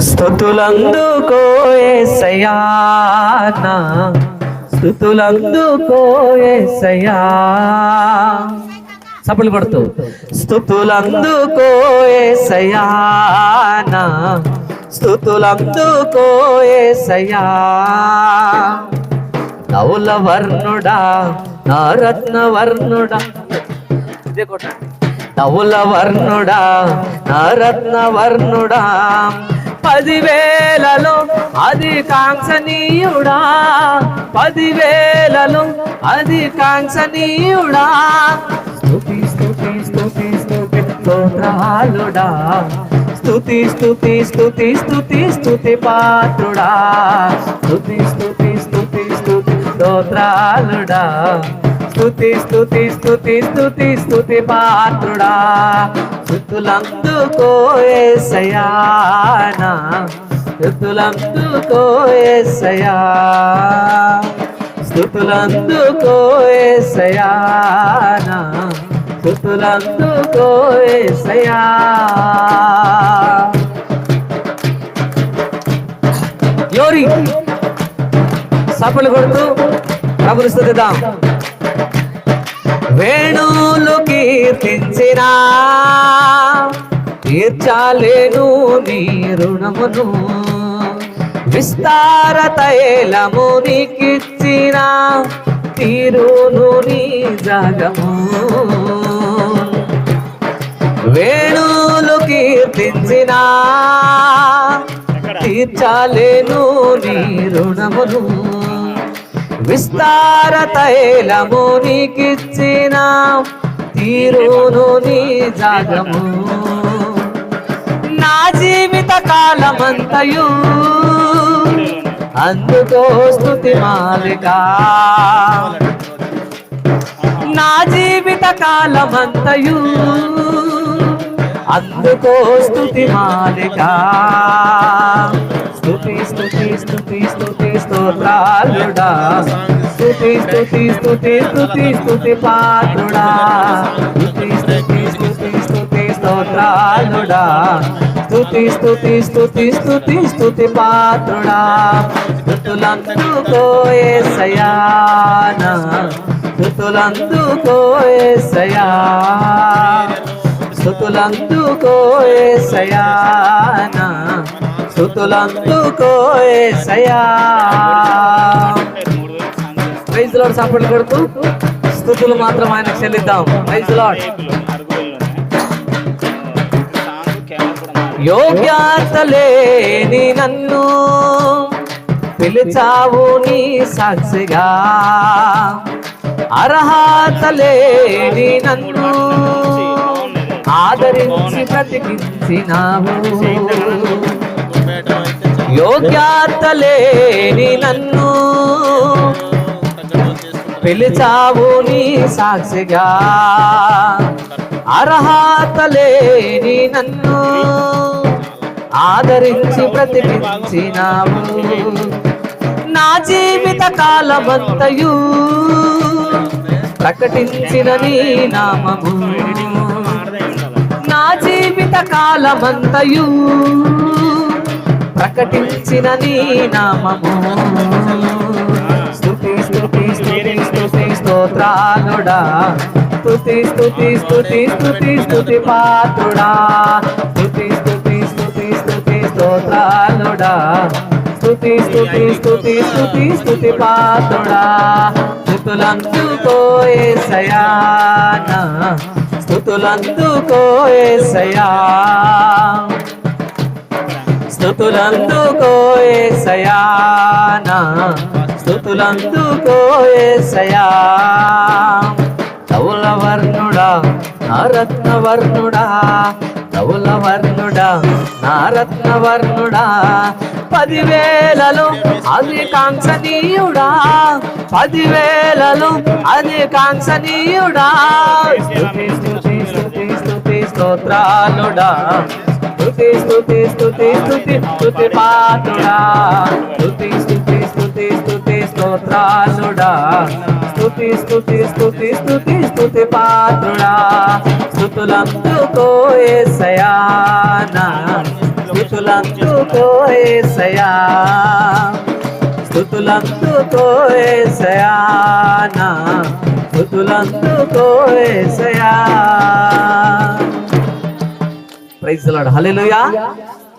స్తుతులందుకో యేసయ్యా నా స్తుతులందుకో యేసయ్యా. చప్పట్లు కొడుతూ స్తుతులందుకో యేసయ్యా నా స్తుతులందుకో యేసయ్యా. నవుల వర్ణుడా నా రత్న వర్ణుడా, నవుల వర్ణుడా నా రత్న వర్ణుడా, 10,000లో అధికాంక్షణీయుడా, 10,000లో అధికాంక్షణీయుడా. స్తుతి స్తుతి స్తుతి స్తుతి స్తోత్రాలుడా, స్తుతి స్తుతి స్తుతి స్తుతి స్తుతి పాత్రుడా, స్తుతి స్తుతి స్తుతి స్తుతి స్తోత్రాలుడా, స్తుతి స్తుతి స్తుతి స్తుతి స్తుతి పాత్రుడా. స్తుతులందుకో యేసయ్యా నా స్తుతులందుకో యేసయ్యా, స్తుతులందుకో యేసయ్యా నా స్తుతులందుకో యేసయ్యా. గ్లోరీ చప్పట్లు కొడుతూ ప్రభుని స్తుతిద్దాం. వేణువులు కీర్తించినా తీర్చాలేను నీ రుణమును, విస్తార తైలము నీకిచ్చిన తీరును నీ జగము. వేణువులు కీర్తించినా తీర్చాలేను నీ రుణమును, విస్తార తైలము నీకిచ్చిన తీరును నీ జాగము. నా జీవిత కాలమంతయు అందుకో స్తుతి మాలిక, నా జీవిత కాలమంతయు అందుకో స్తుతి మాలిక. స్తుతి స్తుతి స్తుతి స్తుతి స్తోత్రాలుడా, స్తుతి స్తుతి స్తుతి స్తుతి స్తుతి పాత్రుడా, స్తుతి స్తుతి స్తుతి స్తుతి స్తోత్రాలుడా, స్తుతి స్తుతి స్తుతి స్తుతి స్తుతి పాత్రుడా. స్తుతులందుకో యేసయ్యా నా స్తుతులందుకో యేసయ్యా, స్తుతులందుకో యేసయ్యా నా స్తుతులందుకో యేసయ్యా. ప్రైజ్ లార్డ్ చప్పట్లు కొడుతూ స్తుతులు మాత్రం ఆయనకు చెల్లిద్దాం. Praise Lord. యోగ్యత లేని నన్ను పిలిచావు నీ సాక్షిగా, అర్హత లేని నన్ను ఆదరించి బ్రతికించినావు. యోగ్యత లేని నన్ను పిలిచావు నీ సాక్షిగా, అర్హత లేని నన్ను ఆదరించి బ్రతికించినావు. నా జీవిత కాలమంతయు ప్రకటించిన నీ నామము, నా జీవిత కాలమంతయు ప్రకటించిన నీ నామము. స్తుతి స్తుతి స్తుతి స్తుతి స్తోత్రాలుడా, స్తుతి స్తుతి స్తుతి స్తుతి స్తుతి పాత్రుడా, స్తుతి స్తుతి స్తుతి స్తుతి స్తోత్రాలుడా, స్తుతి స్తుతి స్తుతి స్తుతి స్తుతి పాత్రుడా. స్తుతులందుకో యేసయ్యా నా స్తుతులందుకో యేసయ్యా, స్తుతులందుకో యేసయ్యా నా స్తుతులందుకో యేసయ్యా. నవుల వర్ణుడా నా రత్న వర్ణుడా, నవుల వర్ణుడా నా రత్న వర్ణుడా, 10,000లో అధికాంక్షణీయుడా, 10,000లో అధికాంక్షణీయుడా. స్తుతి స్తుతి స్తుతి స్తుతి స్తోత్రాలుడా, స్తుతి స్తుతి స్తుతి స్తుతి స్తుతి పాత్రుడా, స్తుతి స్తుతి స్తుతి స్తుతి స్తోత్రాలుడా, స్తుతి స్తుతి స్తుతి స్తుతి స్తుతి పాత్రుడా స్తుతులందుకో యేసయ్యా నా స్తుతులందుకో యేసయ్యా స్తుతులందుకో యేసయ్యా నా స్తుతులందుకో యేసయ్యా. Praise the Lord. హల్లెలూయా.